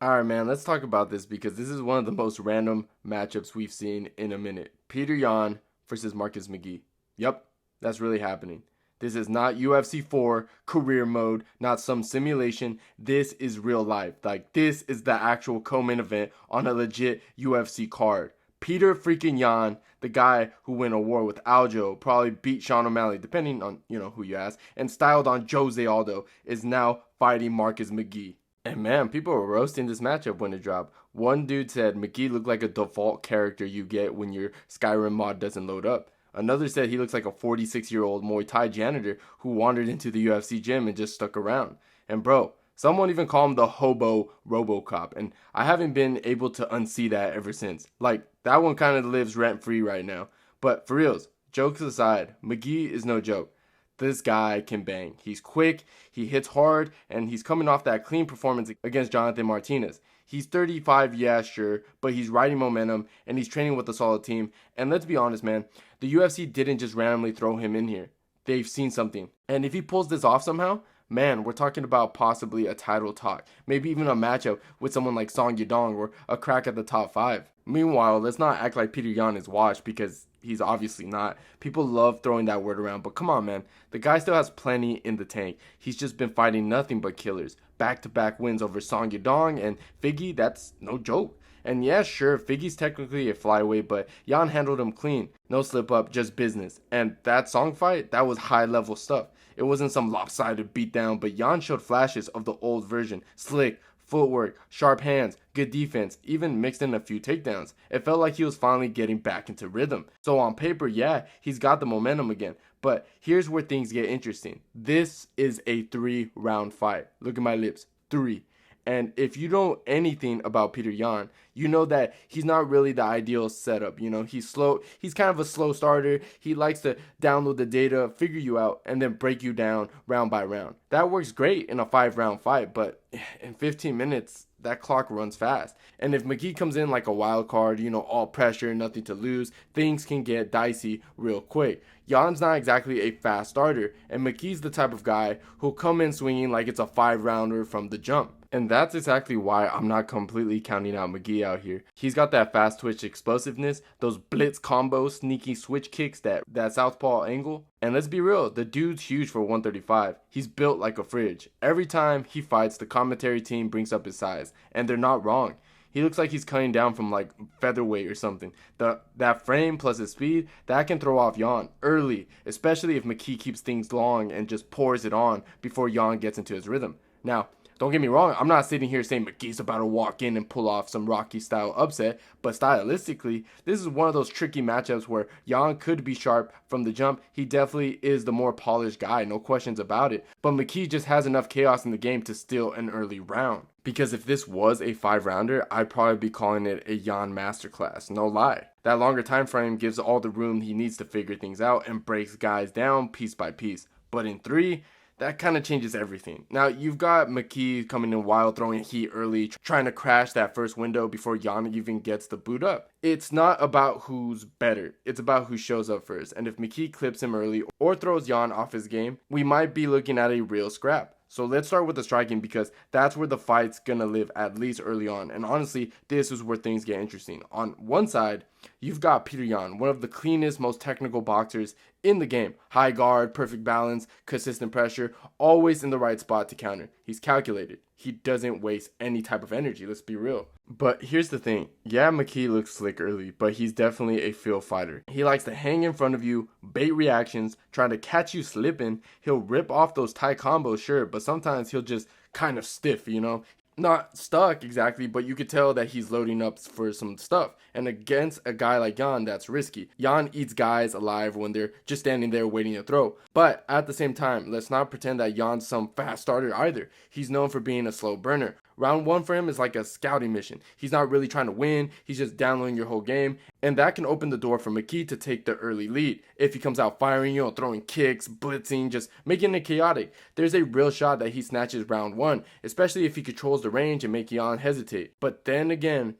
All right, man, let's talk about this because this is one of the most random matchups we've seen in a minute. Petr Yan versus Marcus McGhee. Yep, that's really happening. This is not UFC 4 career mode, not some simulation. This is real life. Like, this is the actual co-main event on a legit UFC card. Petr freaking Yan, the guy who went a war with Aljo, probably beat Sean O'Malley, depending on, who you ask, and styled on Jose Aldo, is now fighting Marcus McGhee. And man, people were roasting this matchup when it dropped. One dude said McGhee looked like a default character you get when your Skyrim mod doesn't load up. Another said he looks like a 46-year-old Muay Thai janitor who wandered into the UFC gym and just stuck around. And bro, someone even called him the hobo RoboCop, and I haven't been able to unsee that ever since. Like, that one kind of lives rent-free right now. But for reals, jokes aside, McGhee is no joke. This guy can bang. He's quick, he hits hard, and he's coming off that clean performance against Jonathan Martinez. He's 35, yeah, sure, but he's riding momentum, and he's training with a solid team. And let's be honest, man, the UFC didn't just randomly throw him in here. They've seen something. And if he pulls this off somehow, man, we're talking about possibly a title talk. Maybe even a matchup with someone like Song Yadong or a crack at the top 5. Meanwhile, let's not act like Petr Yan is washed because he's obviously not. People love throwing that word around, but come on, man. The guy still has plenty in the tank. He's just been fighting nothing but killers. Back-to-back wins over Song Yadong and Figgy, that's no joke. And yeah, sure, Figgy's technically a flyweight, but Yan handled him clean. No slip up, just business. And that Song fight, that was high-level stuff. It wasn't some lopsided beatdown, but Yan showed flashes of the old version. Slick, footwork, sharp hands, good defense, even mixed in a few takedowns. It felt like he was finally getting back into rhythm. So on paper, yeah, he's got the momentum again. But here's where things get interesting. This is a 3-round fight. Look at my lips. 3. And if you know anything about Petr Yan, you know that he's not really the ideal setup. He's slow. He's kind of a slow starter. He likes to download the data, figure you out, and then break you down round by round. That works great in a 5-round fight, but in 15 minutes, that clock runs fast. And if McGhee comes in like a wild card, all pressure, nothing to lose, things can get dicey real quick. Yan's not exactly a fast starter, and McGhee's the type of guy who'll come in swinging like it's a 5-rounder from the jump. And that's exactly why I'm not completely counting out McGhee out here. He's got that fast twitch explosiveness, those blitz combos, sneaky switch kicks, that southpaw angle. And let's be real, the dude's huge for 135. He's built like a fridge. Every time he fights, the commentary team brings up his size, and they're not wrong. He looks like he's cutting down from like featherweight or something. That frame plus his speed, that can throw off Yan early, especially if McGhee keeps things long and just pours it on before Yan gets into his rhythm. Now, don't get me wrong, I'm not sitting here saying McGhee's about to walk in and pull off some Rocky-style upset, but stylistically, this is one of those tricky matchups where Yan could be sharp from the jump. He definitely is the more polished guy, no questions about it, but McGhee just has enough chaos in the game to steal an early round. Because if this was a 5-rounder, I'd probably be calling it a Yan masterclass, no lie. That longer time frame gives all the room he needs to figure things out and breaks guys down piece by piece. But in 3, that kind of changes everything. Now, you've got McGhee coming in wild, throwing heat early, trying to crash that first window before Yan even gets the boot up. It's not about who's better. It's about who shows up first. And if McGhee clips him early or throws Yan off his game, we might be looking at a real scrap. So let's start with the striking because that's where the fight's gonna live at least early on. And honestly, this is where things get interesting. On one side, you've got Petr Yan, one of the cleanest, most technical boxers in the game. High guard, perfect balance, consistent pressure, always in the right spot to counter. He's calculated. He doesn't waste any type of energy, let's be real. But here's the thing. Yeah, McGhee looks slick early, but he's definitely a field fighter. He likes to hang in front of you, bait reactions, trying to catch you slipping. He'll rip off those tight combos, sure, but sometimes he'll just kind of stiff, Not stuck exactly, but you could tell that he's loading up for some stuff. And against a guy like Yan, that's risky. Yan eats guys alive when they're just standing there waiting to throw. But at the same time, let's not pretend that Yan's some fast starter either. He's known for being a slow burner. Round 1 for him is like a scouting mission. He's not really trying to win. He's just downloading your whole game. And that can open the door for McGhee to take the early lead. If he comes out firing, throwing kicks, blitzing, just making it chaotic, there's a real shot that he snatches round 1, especially if he controls the range and make Yan hesitate. But then again,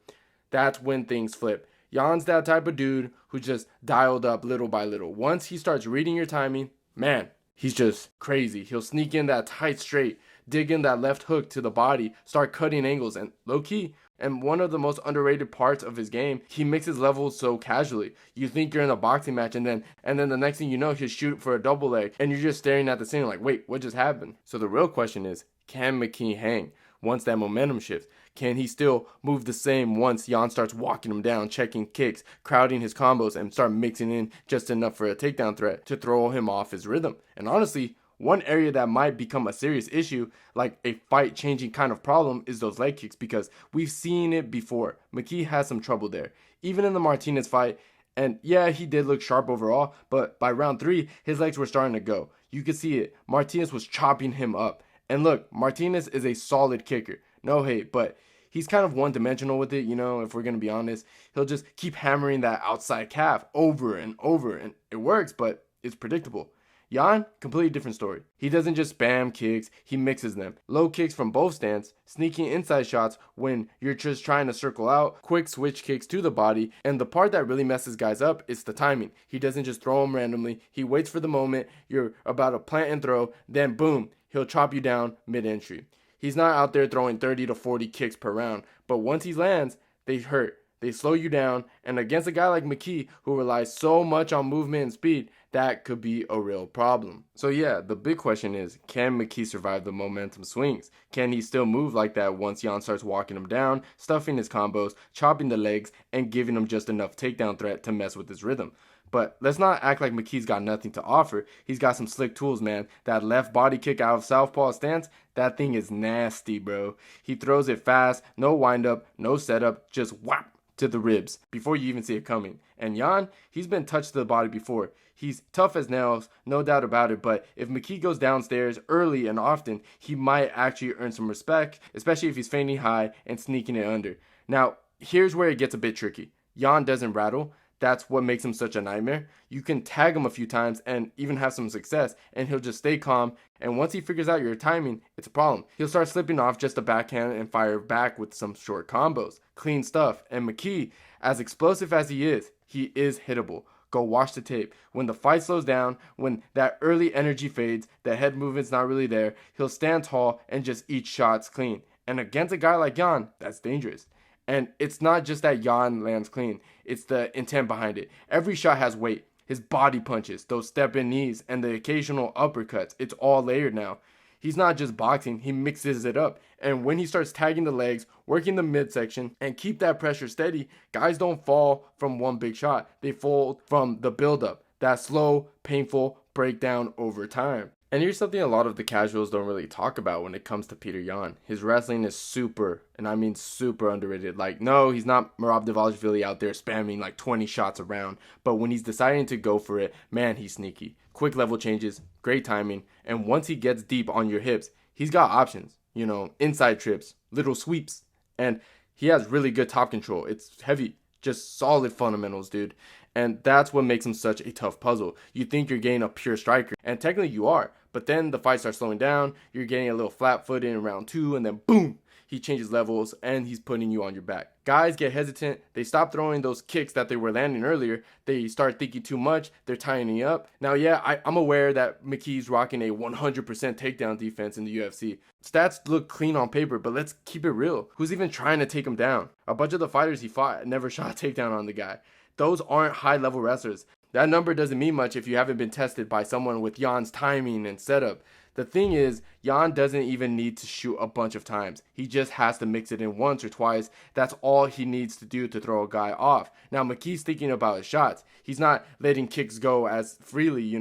that's when things flip. Yan's that type of dude who just dialed up little by little. Once he starts reading your timing, man, he's just crazy. He'll sneak in that tight straight, dig in that left hook to the body, start cutting angles, and low-key. And one of the most underrated parts of his game, he mixes levels so casually. You think you're in a boxing match, and then the next thing you know, he'll shoot for a double leg, and you're just staring at the ceiling like, wait, what just happened? So the real question is, can McGhee hang once that momentum shifts? Can he still move the same once Yan starts walking him down, checking kicks, crowding his combos, and start mixing in just enough for a takedown threat to throw him off his rhythm? And honestly, one area that might become a serious issue, like a fight-changing kind of problem, is those leg kicks, because we've seen it before. McGhee has some trouble there. Even in the Martinez fight, and yeah, he did look sharp overall, but by round 3, his legs were starting to go. You could see it. Martinez was chopping him up. And look, Martinez is a solid kicker. No hate, but he's kind of one-dimensional with it, if we're going to be honest. He'll just keep hammering that outside calf over and over, and it works, but it's predictable. Yan, completely different story. He doesn't just spam kicks, he mixes them. Low kicks from both stands, sneaking inside shots when you're just trying to circle out, quick switch kicks to the body, and the part that really messes guys up is the timing. He doesn't just throw them randomly, he waits for the moment, you're about to plant and throw, then boom, he'll chop you down mid-entry. He's not out there throwing 30 to 40 kicks per round, but once he lands, they hurt. They slow you down, and against a guy like McGhee, who relies so much on movement and speed, that could be a real problem. So yeah, the big question is, can McGhee survive the momentum swings? Can he still move like that once Yan starts walking him down, stuffing his combos, chopping the legs, and giving him just enough takedown threat to mess with his rhythm? But let's not act like McGhee's got nothing to offer. He's got some slick tools, man. That left body kick out of southpaw stance, that thing is nasty, bro. He throws it fast, no windup, no setup, just whap to the ribs before you even see it coming. And Yan, he's been touched to the body before. He's tough as nails, no doubt about it, but if McGhee goes downstairs early and often, he might actually earn some respect, especially if he's feigning high and sneaking it under. Now, here's where it gets a bit tricky. Yan doesn't rattle. That's what makes him such a nightmare. You can tag him a few times and even have some success, and he'll just stay calm, and once he figures out your timing, it's a problem. He'll start slipping off just a backhand and fire back with some short combos. Clean stuff. And McGhee, as explosive as he is hittable. Go watch the tape. When the fight slows down, when that early energy fades, the head movement's not really there, he'll stand tall and just eat shots clean. And against a guy like Yan, that's dangerous. And it's not just that Yan lands clean, it's the intent behind it. Every shot has weight. His body punches, those step-in knees, and the occasional uppercuts, it's all layered now. He's not just boxing, he mixes it up. And when he starts tagging the legs, working the midsection, and keep that pressure steady, guys don't fall from one big shot. They fall from the buildup, that slow, painful breakdown over time. And here's something a lot of the casuals don't really talk about when it comes to Petr Yan. His wrestling is super, and I mean super underrated. Like, no, he's not Merab Dvalishvili out there spamming like 20 shots around. But when he's deciding to go for it, man, he's sneaky. Quick level changes, great timing, and once he gets deep on your hips, he's got options. Inside trips, little sweeps, and he has really good top control. It's heavy, just solid fundamentals, dude. And that's what makes him such a tough puzzle. You think you're getting a pure striker, and technically you are. But then the fight starts slowing down, you're getting a little flat-footed in round 2, and then boom, he changes levels, and he's putting you on your back. Guys get hesitant, they stop throwing those kicks that they were landing earlier, they start thinking too much, they're tightening up. Now, yeah, I'm aware that McGhee's rocking a 100% takedown defense in the UFC. Stats look clean on paper, but let's keep it real. Who's even trying to take him down? A bunch of the fighters he fought never shot a takedown on the guy. Those aren't high-level wrestlers. That number doesn't mean much if you haven't been tested by someone with Yan's timing and setup. The thing is, Yan doesn't even need to shoot a bunch of times. He just has to mix it in once or twice. That's all he needs to do to throw a guy off. Now, McGhee's thinking about his shots. He's not letting kicks go as freely,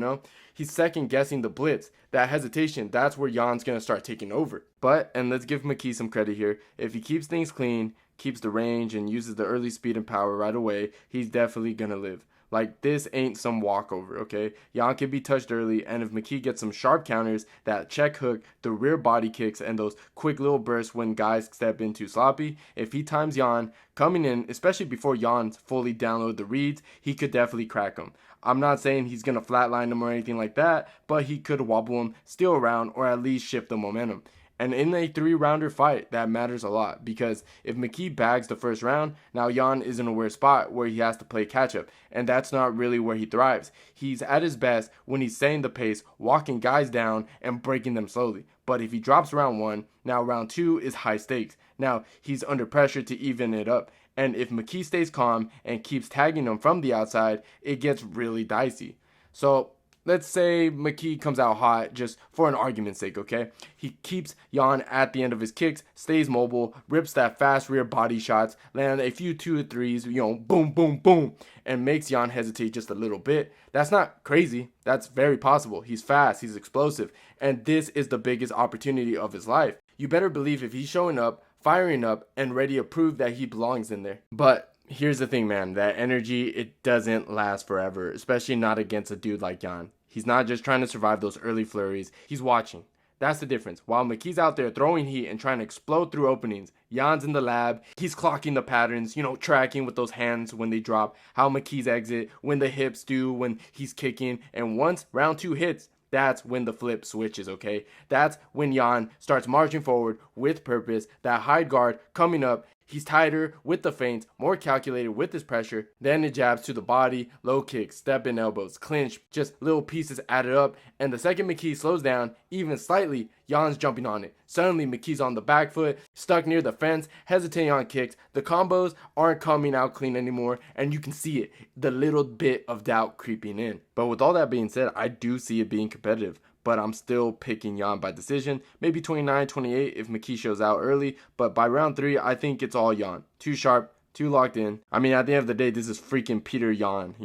He's second-guessing the blitz. That hesitation, that's where Yan's going to start taking over. But, and let's give McGhee some credit here, if he keeps things clean, keeps the range, and uses the early speed and power right away, he's definitely going to live. Like, this ain't some walkover, okay? Yan can be touched early, and if McGhee gets some sharp counters, that check hook, the rear body kicks, and those quick little bursts when guys step in too sloppy, if he times Yan coming in, especially before Yan fully download the reads, he could definitely crack him. I'm not saying he's going to flatline him or anything like that, but he could wobble him, steal around, or at least shift the momentum. And in a 3-rounder fight, that matters a lot, because if McGhee bags the first round, now Yan is in a weird spot where he has to play catch-up, and that's not really where he thrives. He's at his best when he's setting the pace, walking guys down, and breaking them slowly. But if he drops round 1, now round 2 is high stakes. Now he's under pressure to even it up. And if McGhee stays calm and keeps tagging him from the outside, it gets really dicey. So let's say McGhee comes out hot, just for an argument's sake, okay? He keeps Yan at the end of his kicks, stays mobile, rips that fast rear body shots, land a few 2 or 3s, boom, boom, boom, and makes Yan hesitate just a little bit. That's not crazy. That's very possible. He's fast, he's explosive, and this is the biggest opportunity of his life. You better believe if he's showing up, firing up, and ready to prove that he belongs in there. But here's the thing, man. That energy, it doesn't last forever, especially not against a dude like Yan. He's not just trying to survive those early flurries. He's watching. That's the difference. While McGhee's out there throwing heat and trying to explode through openings, Yan's in the lab. He's clocking the patterns, tracking with those hands when they drop, how McGhee's exit, when the hips do, when he's kicking. And once round 2 hits, that's when the flip switches, okay? That's when Yan starts marching forward with purpose, that high guard coming up. He's tighter with the feints, more calculated with his pressure. Then it jabs to the body, low kicks, step-in elbows, clinch, just little pieces added up. And the second McGhee slows down, even slightly, Yan's jumping on it. Suddenly, McGhee's on the back foot, stuck near the fence, hesitating on kicks. The combos aren't coming out clean anymore, and you can see it, the little bit of doubt creeping in. But with all that being said, I do see it being competitive. But I'm still picking Yan by decision. Maybe 29-28 if McGhee shows out early. But by round 3, I think it's all Yan. Too sharp, too locked in. I mean, at the end of the day, this is freaking Petr Yan,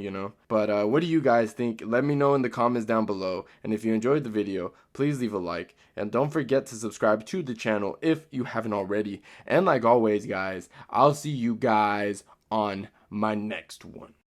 But what do you guys think? Let me know in the comments down below. And if you enjoyed the video, please leave a like. And don't forget to subscribe to the channel if you haven't already. And like always, guys, I'll see you guys on my next one.